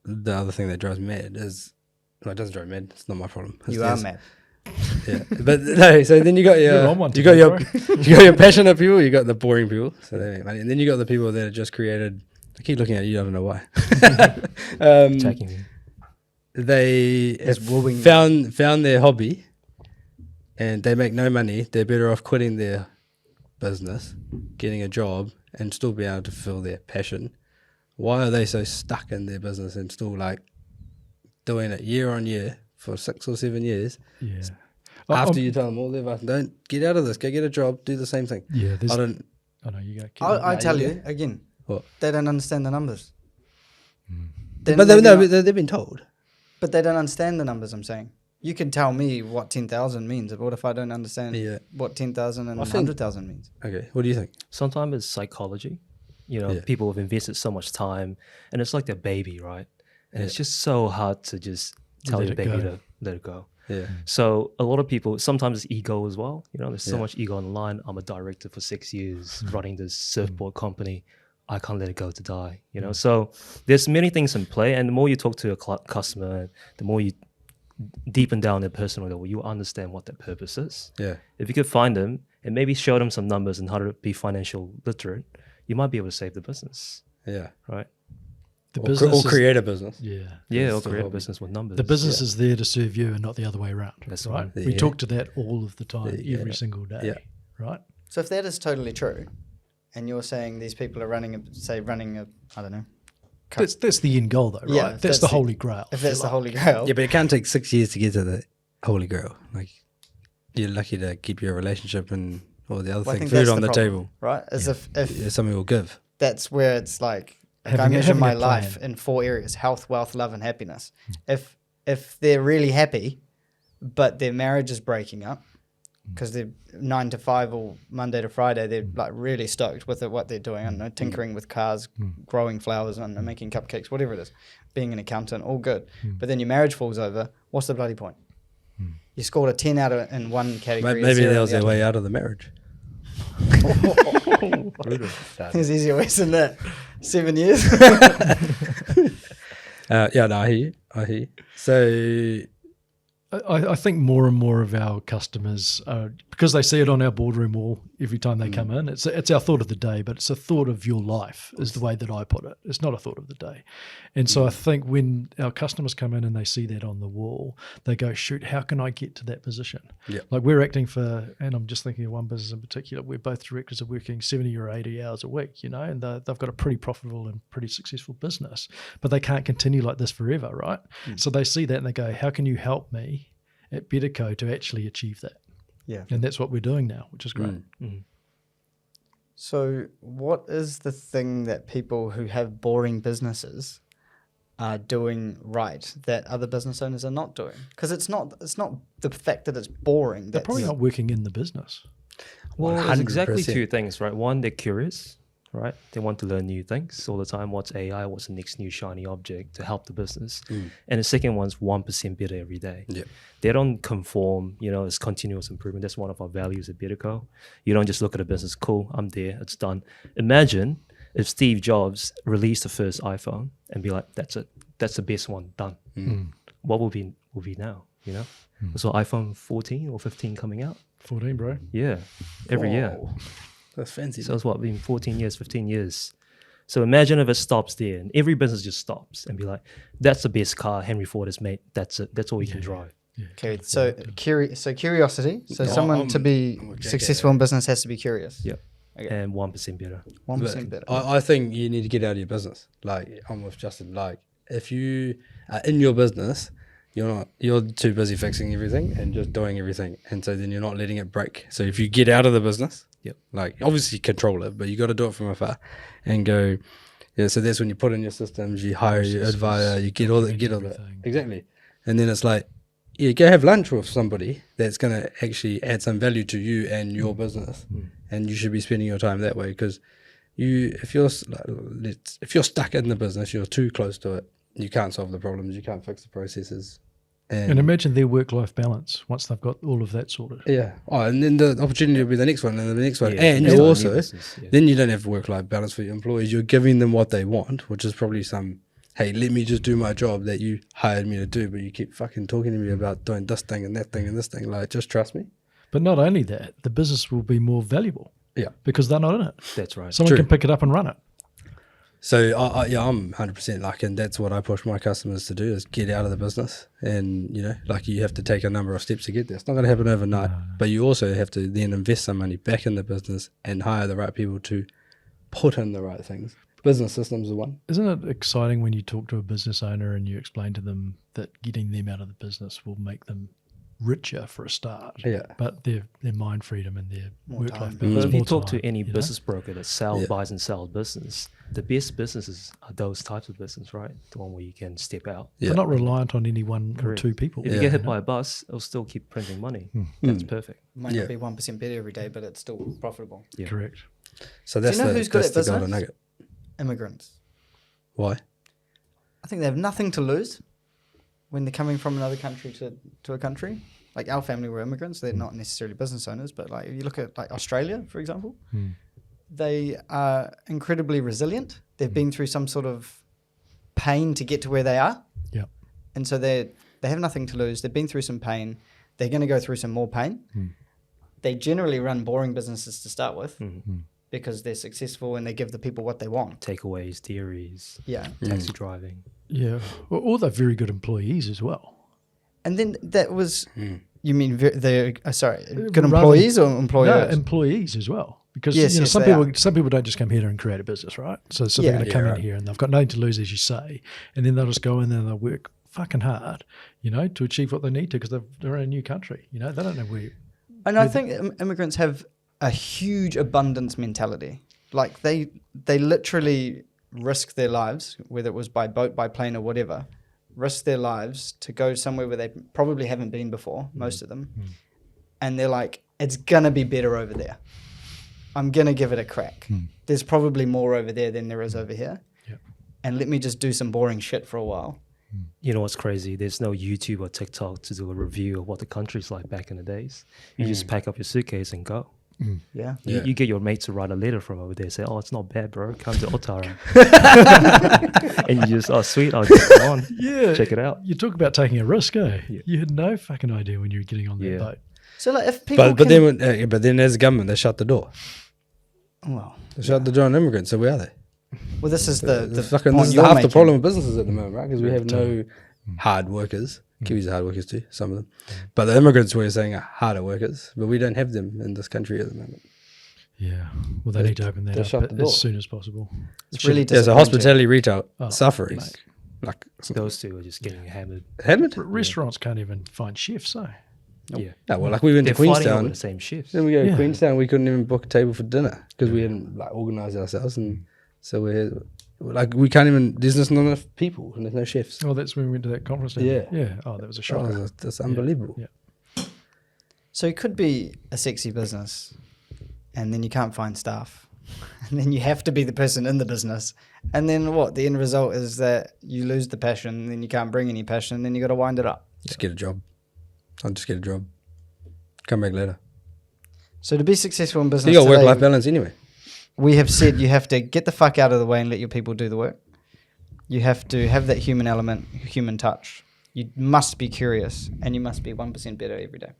the other thing that drives me mad is, well, it doesn't drive me mad. It's not my problem. You are mad. Yeah, but no. So then you got You're on one you got today, you got your passionate people. You got the boring people. So they make money, and then you got the people that are just created. I keep looking at you. I don't know why. Attacking me. They He's have wooing found their hobby, and they make no money. They're better off quitting their business, getting a job, and still be able to fulfill their passion. Why are they so stuck in their business and still like doing it year on year for 6 or 7 years? Yeah. After you tell them all their advice, don't get out of this, go get a job, do the same thing. Yeah. I don't. I know you go. I tell you again. What? They don't understand the numbers. But they've been told. But they don't understand the numbers. I'm saying you can tell me what 10,000 means, but what if I don't understand what 10,000 and 100,000 means? Okay, what do you think? Sometimes it's psychology. You know, Yeah. people have invested so much time, and it's like their baby, right? And it's just so hard to just tell Let your it baby go. to let it go. Yeah. So a lot of people, sometimes it's ego as well. You know, there's so Yeah. much ego online. I'm a director for 6 years running this surfboard company. I can't let it go to die, you know? So there's many things in play. And the more you talk to a customer, the more you deepen down their personal level, you understand what that purpose is. Yeah. If you could find them and maybe show them some numbers and how to be financial literate, you might be able to save the business, Yeah. right? The Or business is- create a business. Yeah. Yeah, or the create a hobby. business with numbers. The business is there to serve you and not the other way around. That's right. right. We Yeah. talk to that all of the time, Yeah. every single day. Yeah. Right. So if that is totally true, and you're saying these people are running a I don't know. That's the end goal, though, right? Yeah, that's that's the the- holy grail. If if you that's the like. holy grail, Yeah, but it can take 6 years to get to the holy grail. Like, you're lucky to keep your relationship and all the other Well, I things, think food that's on the problem, table. right? As if Yeah, something will give. that's where it's like I Having measure a my plan. life in 4 areas: health, wealth, love, and happiness. If they're really happy, but their marriage is breaking up because they're 9 to 5 or Monday to Friday, they're like really stoked with what they're doing. I don't know, tinkering with cars, growing flowers, and making cupcakes, whatever it is. Being an accountant, all good. But then your marriage falls over. What's the bloody point? You scored a 10 in one category. a Maybe 0 that in was the their other. way out of the marriage. There's easier ways than that. 7 years. Yeah, no, I hear you. So, I think more and more of our customers, because they see it on our boardroom wall every time they come in, it's our thought of the day, but it's a thought of your life is the way that I put it. It's not a thought of the day. And so I think when our customers come in and they see that on the wall, they go, shoot, how can I get to that position? Yeah. Like we're acting for, and I'm just thinking of one business in particular, we're both directors are working 70 or 80 hours a week, you know, and they've got a pretty profitable and pretty successful business, but they can't continue like this forever, right? So they see that and they go, how can you help me at Betterco to actually achieve that? Yeah. And that's what we're doing now, which is great. So, what is the thing that people who have boring businesses are doing right that other business owners are not doing? Because it's not the fact that it's boring. They're probably not working in the business. Well, there's exactly 100%. two things, right? One, they're curious, right? They want to learn new things all the time. What's AI? What's the next new shiny object to help the business? And the second one's 1% better every day. Yeah. They don't conform, you know, it's continuous improvement. That's one of our values at Betterco. You don't just look at a business, cool, I'm there, it's done. Imagine if Steve Jobs released the first iPhone and be like, that's it, that's the best one, done. What will be now, you know? So iPhone 14 or 15 coming out? 14, bro. Yeah, every year. Whoa. That's fancy. So it's what, been 14 years, 15 years. So imagine if it stops there and every business just stops and be like, that's the best car Henry Ford has made. That's it. That's all you can drive. Okay, so curiosity. So someone to be successful in business has to be curious. Yep. Okay. And 1% better. 1% better. I think you need to get out of your business. Like, I'm with Justin. Like, if you are in your business, you're too busy fixing everything and just doing everything. And so then you're not letting it break. So if you get out of the business, like, obviously control it, but you got to do it from afar and go, yeah, so that's when you put in your systems, you hire your advisor, you get all that. everything. Exactly. And then it's like, yeah, go have lunch with somebody that's going to actually add some value to you and your business. And you should be spending your time that way, because if you're stuck in the business, you're too close to it, you can't solve the problems, you can't fix the processes. And imagine their work-life balance once they've got all of that sorted. Yeah. Oh, and then the opportunity will be the next one and the next one. Yeah, and next you one, also, new business, yeah. then you don't have work-life balance for your employees. You're giving them what they want, which is probably some hey, let me just do my job that you hired me to do, but you keep fucking talking to me about doing this thing and that thing and this thing. Like, just trust me. But not only that, the business will be more valuable Yeah. because they're not in it. That's right. Someone True. can pick it up and run it. So I'm 100% like, and that's what I push my customers to do is get out of the business. And, like you have to take a number of steps to get there. It's not going to happen overnight, but you also have to then invest some money back in the business and hire the right people to put in the right things. Business systems are one. Isn't it exciting when you talk to a business owner and you explain to them that getting them out of the business will make them richer for a start? Yeah. But their mind freedom and their More work-life time. balance. But if you more talk time, to any you know? business broker that sells, Yeah. buys and sells business, the best businesses are those types of business, right? The one where you can step out. Yeah. They're not reliant on any one Correct. or two people. If Yeah. you get hit by a bus, it'll still keep printing money. That's perfect. Might Yeah. not be 1% better every day, but it's still profitable. Yeah. Correct. So that's know who's good that's at the golden business? nugget. Immigrants. Why? I think they have nothing to lose when they're coming from another country to a country. Like our family were immigrants. They're not necessarily business owners, but like if you look at like Australia, for example, they are incredibly resilient. They've been through some sort of pain to get to where they are. Yep. And so they have nothing to lose. They've been through some pain. They're going to go through some more pain. They generally run boring businesses to start with because they're successful and they give the people what they want. Takeaways, dairies, Yeah. taxi driving. Yeah. Well, all they're very good employees as well. And then that was, you mean good Rather- employees or No, employers? employees as well. Because Yes, yes, some they people are. some people don't just come here and create a business, right? So they're Yeah. going to come Yeah, in here and they've got nothing to lose, as you say, and then they'll just go in there and they'll work fucking hard, to achieve what they need to because they're in a new country. They don't know where. And I think immigrants have a huge abundance mentality. Like they literally risk their lives, whether it was by boat, by plane, or whatever, risk their lives to go somewhere where they probably haven't been before, most of them. And they're like, it's going to be better over there. I'm going to give it a crack. There's probably more over there than there is over here. Yep. And let me just do some boring shit for a while. You know what's crazy? There's no YouTube or TikTok to do a review of what the country's like back in the days. You just pack up your suitcase and go. Yeah. You get your mate to write a letter from over there. Say, oh, it's not bad, bro. Come to Otara. And you just, oh, sweet. I'll just go on. Yeah, Check it out. You talk about taking a risk, eh? Yeah. You had no fucking idea when you were getting on that Yeah. boat. So like if people But then as a government, they shut the door. well, They shut the door on immigrants. So where are they? well, this is the Fucking point this is you're half the making. problem with businesses at the moment, right? Because we have no hard workers. Kiwis are hard workers too, some of them. But the immigrants we're saying are harder workers, but we don't have them in this country at the moment. Yeah. Well, they need to open that they shut up the door. as soon as possible. It's really There's a disappointing. hospitality retail Oh, suffering. mate. Like, Those two are just getting hammered. Hammered? Restaurants can't even find chefs, eh? Yeah. No, well, like we went They're to fighting over Queenstown. the same shifts. Then we go to Yeah. Queenstown, we couldn't even book a table for dinner because we hadn't like organised ourselves, and so we can't even. There's just not enough people, and there's no chefs. Oh, that's when we went to that conference. down Yeah. there. Yeah. Oh, that was a Oh, shocker. that's unbelievable. Yeah. So it could be a sexy business, and then you can't find staff, and then you have to be the person in the business, and then what? The end result is that you lose the passion, and then you can't bring any passion, and then you got to wind it up. Just get a job. I'll just get a job. Come back later. So to be successful in So business, you got today, work-life balance anyway. we have said you have to get the fuck out of the way and let your people do the work. You have to have that human element, human touch. You must be curious, and you must be 1% better every day.